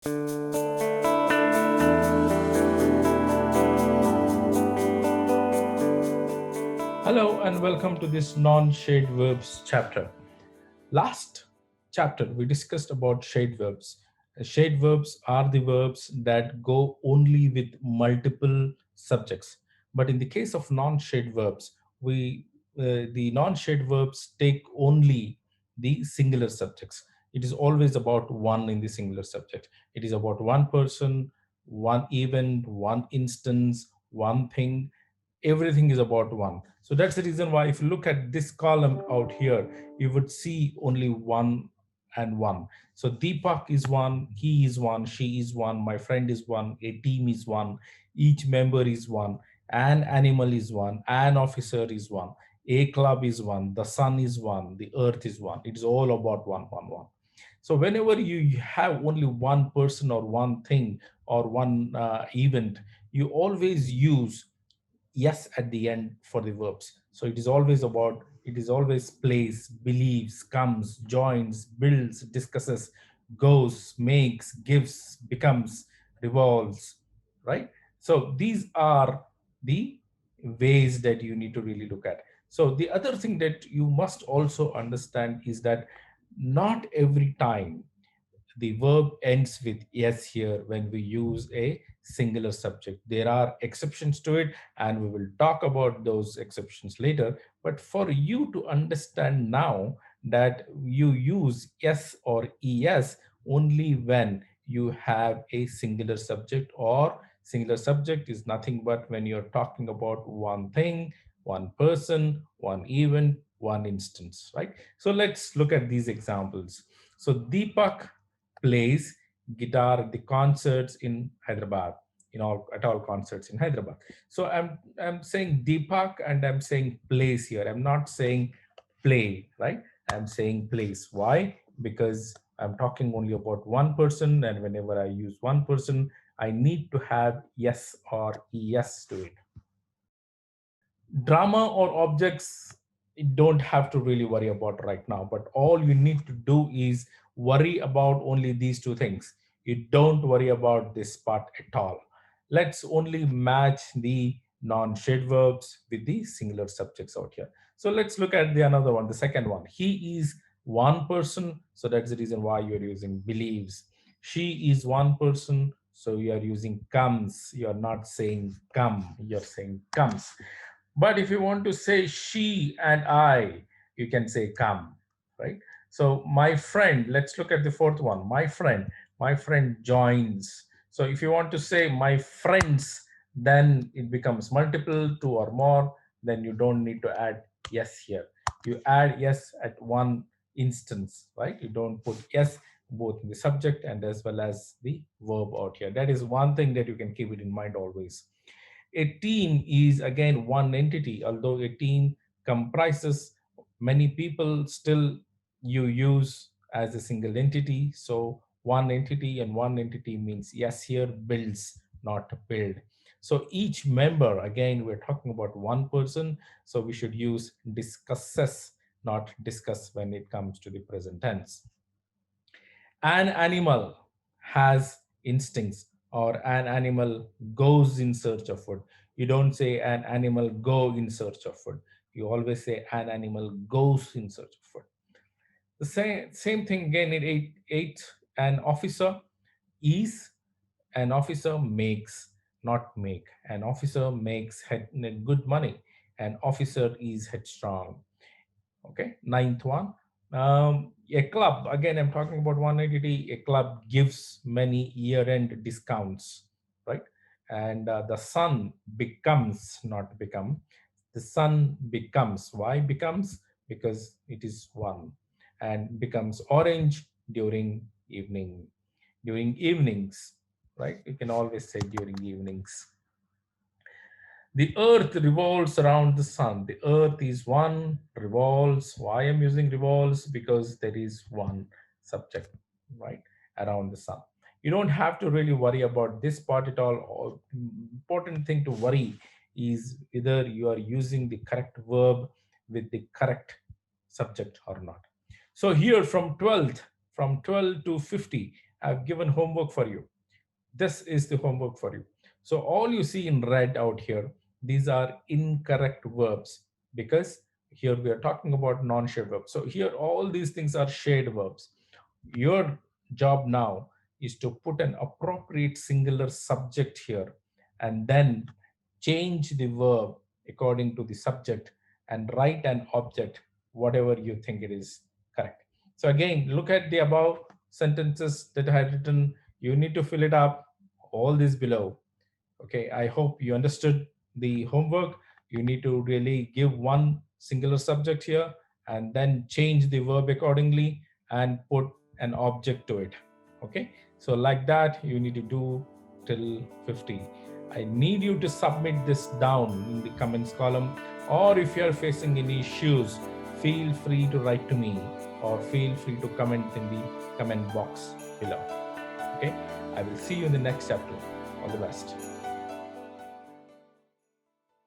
Hello and welcome to this non-shade verbs chapter. Last chapter we discussed about shade verbs. Shade verbs are the verbs that go only with multiple subjects. But in the case of non-shade verbs, we the non-shade verbs take only the singular subjects. It is always about one in the singular subject. It is about one person, one event, one instance, one thing. Everything is about one. So that's the reason why if you look at this column out here, you would see only one and one. So Deepak is one, he is one, she is one, my friend is one, a team is one, each member is one, an animal is one, an officer is one, a club is one, the sun is one, the earth is one. It is all about one, one, one. So whenever you have only one person or one thing or one event, you always use yes at the end for the verbs. So it is always about, it is always plays, believes, comes, joins, builds, discusses, goes, makes, gives, becomes, revolves, right? So these are the ways that you need to really look at. So the other thing that you must also understand is that not every time the verb ends with yes here when we use a singular subject. There are exceptions to it, and we will talk about those exceptions later. But for you to understand now that you use yes or es only when you have a singular subject, or singular subject is nothing but when you're talking about one thing, one person, one event, one instance, right? So let's look at these examples. So Deepak plays guitar at the concerts in Hyderabad, in all at all concerts in Hyderabad. So I'm saying Deepak and I'm saying plays here. I'm not saying play, right? I'm saying plays. Why? Because I'm talking only about one person, and whenever I use one person, I need to have yes or es to it. Drama or objects, you don't have to really worry about right now, but all you need to do is worry about only these two things. You don't worry about this part at all. Let's only match the non-shade verbs with the singular subjects out here. So let's look at the another one, the second one. He is one person, so that's the reason why you're using believes. She is one person, so you are using comes. You're not saying come, you're saying comes. But if you want to say she and I, you can say come, right? So my friend, let's look at the fourth one. My friend joins. So if you want to say my friends, then it becomes multiple, two or more, then you don't need to add yes here. You add yes at one instance, right? You don't put yes both in the subject and as well as the verb out here. That is one thing that you can keep it in mind always. A team is again one entity, although a team comprises many people, still you use as a single entity. So one entity, and one entity means yes here, builds, not build. So each member, again, we're talking about one person, so we should use discusses, not discuss when it comes to the present tense. An animal has instincts, or an animal goes in search of food. You don't say an animal go in search of food. You always say an animal goes in search of food. The same thing again in eight. An officer is, an officer makes, not make. An officer makes good money. An officer is headstrong. Okay, ninth one. A club, again, I'm talking about one entity. A club gives many year-end discounts, right? And the sun becomes, not become. The sun becomes. Why becomes? Because it is one, and becomes orange during evening, during evenings, right? You can always say during evenings. The earth revolves around the sun. The earth is one, revolves. Why I'm using revolves? Because there is one subject, right, around the sun. You don't have to really worry about this part at all. Important thing to worry is whether you are using the correct verb with the correct subject or not. So here from 12th, from 12 to 50, I've given homework for you. This is the homework for you. So all you see in red out here, these are incorrect verbs, because here we are talking about non-shared verbs. So here all these things are shared verbs. Your job now is to put an appropriate singular subject here, and then change the verb according to the subject and write an object, whatever you think it is correct. So again, look at the above sentences that I had written. You need to fill it up, all this below. Okay, I hope you understood the homework. You need to really give one singular subject here and then change the verb accordingly and put an object to it. Okay, so like that you need to do till 50. I need you to submit this down in the comments column, or if you are facing any issues, feel free to write to me or feel free to comment in the comment box below. Okay, I will see you in the next chapter. All the best.